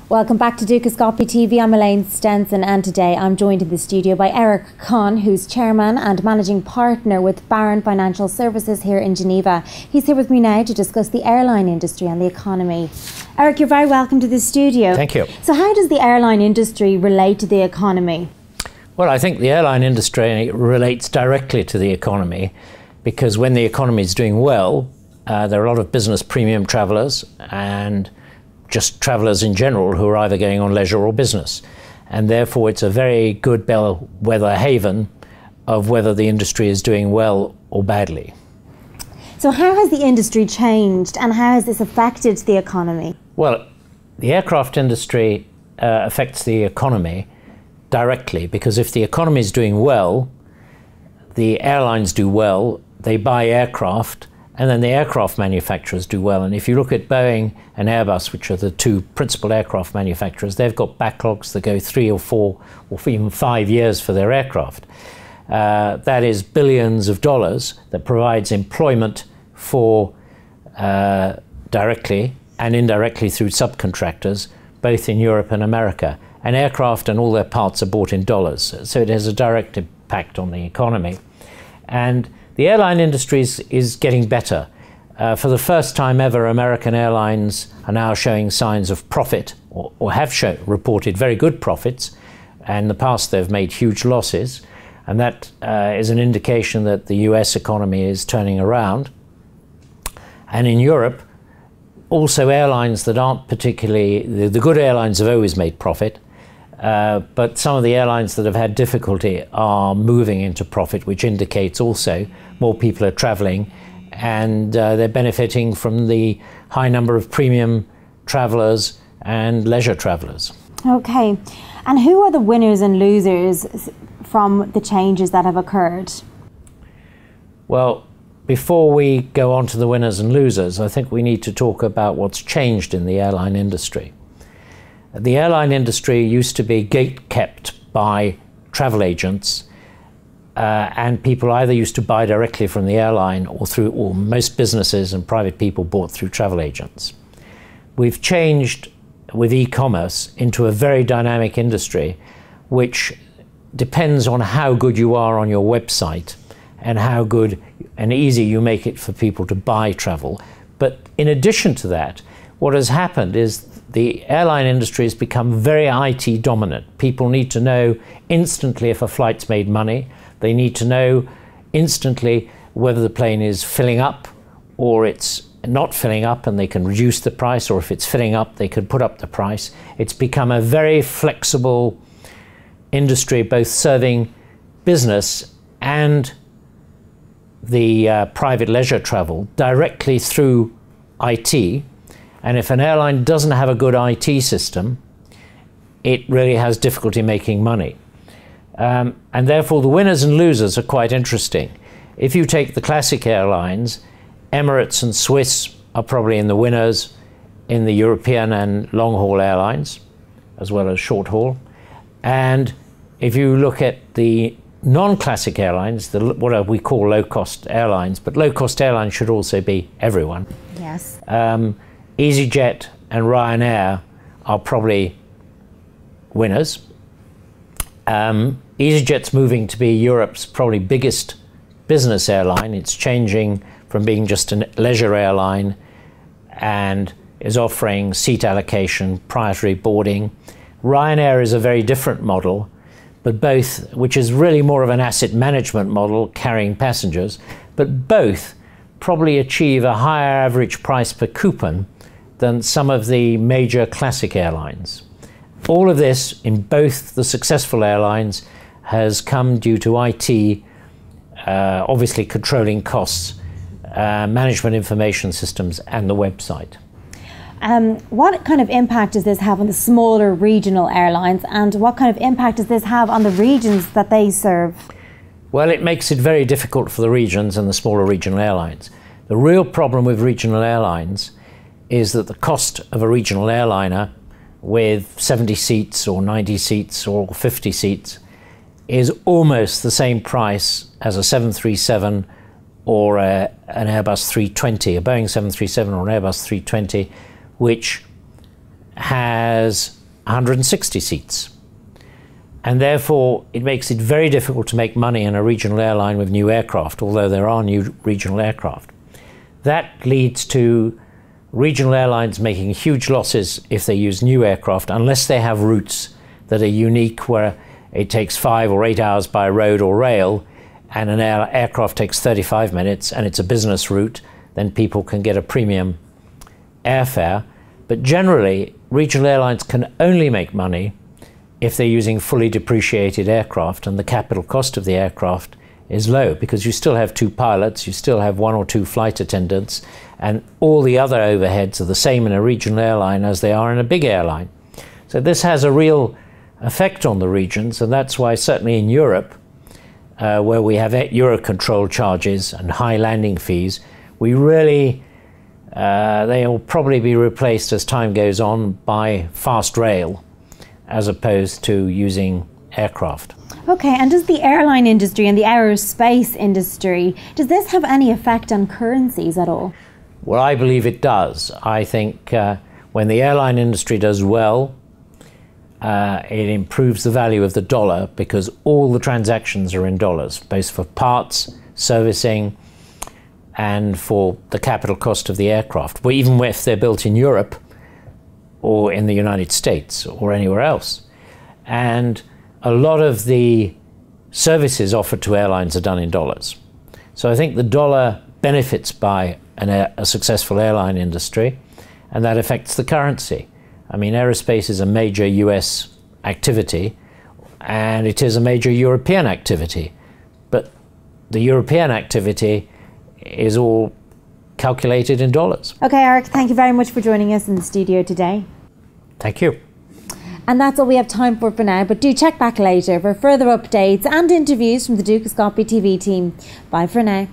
Welcome back to Dukascopy TV. I'm Elaine Stenson, and today I'm joined in the studio by Kohn, who's Chairman and Managing Partner with Barron Financial Services here in Geneva. He's here with me now to discuss the airline industry and the economy. Eric, you're very welcome to the studio. Thank you. So how does the airline industry relate to the economy? Well, I think the airline industry relates directly to the economy, because when the economy is doing well, there are a lot of business premium travellers and just travellers in general who are either going on leisure or business. And therefore it's a very good bellwether haven of whether the industry is doing well or badly. So how has the industry changed and how has this affected the economy? Well, the aircraft industry affects the economy directly, because if the economy is doing well, the airlines do well, they buy aircraft, and then the aircraft manufacturers do well. And if you look at Boeing and Airbus, which are the two principal aircraft manufacturers, they've got backlogs that go 3 or 4 or even 5 years for their aircraft. That is billions of dollars that provides employment for directly and indirectly through subcontractors, both in Europe and America. And aircraft and all their parts are bought in dollars. So it has a direct impact on the economy. And the airline industry is getting better. For the first time ever, American airlines are now showing signs of profit, or have reported very good profits. And in the past, they've made huge losses. And that is an indication that the US economy is turning around. And in Europe, also airlines that aren't particularly, the good airlines have always made profit. But some of the airlines that have had difficulty are moving into profit, which indicates also more people are travelling, and they're benefiting from the high number of premium travellers and leisure travellers. Okay, and who are the winners and losers from the changes that have occurred? Well, before we go on to the winners and losers, I think we need to talk about what's changed in the airline industry. The airline industry used to be gate-kept by travel agents, and people either used to buy directly from the airline or most businesses and private people bought through travel agents. We've changed with e-commerce into a very dynamic industry, which depends on how good you are on your website and how good and easy you make it for people to buy travel. But in addition to that, what has happened is the airline industry has become very IT dominant. People need to know instantly if a flight's made money. They need to know instantly whether the plane is filling up or it's not filling up and they can reduce the price, or if it's filling up, they can put up the price. It's become a very flexible industry, both serving business and the private leisure travel directly through IT. And if an airline doesn't have a good IT system, it really has difficulty making money. And therefore the winners and losers are quite interesting. If you take the classic airlines, Emirates and Swiss are probably in the winners in the European and long-haul airlines, as well as short-haul. And if you look at the non-classic airlines, what we call low-cost airlines, but low-cost airlines should also be everyone. Yes. EasyJet and Ryanair are probably winners. EasyJet's moving to be Europe's probably biggest business airline. It's changing from being just a leisure airline and is offering seat allocation, priority boarding. Ryanair is a very different model, but both, which is really more of an asset management model carrying passengers, but both probably achieve a higher average price per coupon than some of the major classic airlines. All of this in both the successful airlines has come due to IT, obviously controlling costs, management information systems and the website. What kind of impact does this have on the smaller regional airlines, and what kind of impact does this have on the regions that they serve? Well, it makes it very difficult for the regions and the smaller regional airlines. The real problem with regional airlines is that the cost of a regional airliner with 70 seats or 90 seats or 50 seats is almost the same price as a 737 or an Airbus 320, a Boeing 737 or an Airbus 320, which has 160 seats. And therefore, it makes it very difficult to make money in a regional airline with new aircraft, although there are new regional aircraft. That leads to regional airlines making huge losses if they use new aircraft, unless they have routes that are unique, where it takes 5 or 8 hours by road or rail, and an aircraft takes 35 minutes, and it's a business route, then people can get a premium airfare. But generally, regional airlines can only make money if they're using fully depreciated aircraft, and the capital cost of the aircraft is low, because you still have 2 pilots, you still have 1 or 2 flight attendants, and all the other overheads are the same in a regional airline as they are in a big airline. So this has a real effect on the regions, and that's why certainly in Europe, where we have Eurocontrol charges and high landing fees, we really, they will probably be replaced as time goes on by fast rail, as opposed to using aircraft. Okay, and does the airline industry and the aerospace industry, does this have any effect on currencies at all? Well, I believe it does. I think when the airline industry does well, it improves the value of the dollar, because all the transactions are in dollars, both for parts, servicing, and for the capital cost of the aircraft. Well, even if they're built in Europe, or in the United States, or anywhere else. And a lot of the services offered to airlines are done in dollars. So I think the dollar benefits by a successful airline industry, and that affects the currency. I mean, aerospace is a major US activity, and it is a major European activity. But the European activity is all calculated in dollars. Okay, Eric, thank you very much for joining us in the studio today. Thank you. And that's all we have time for now, but do check back later for further updates and interviews from the Dukascopy TV team. Bye for now.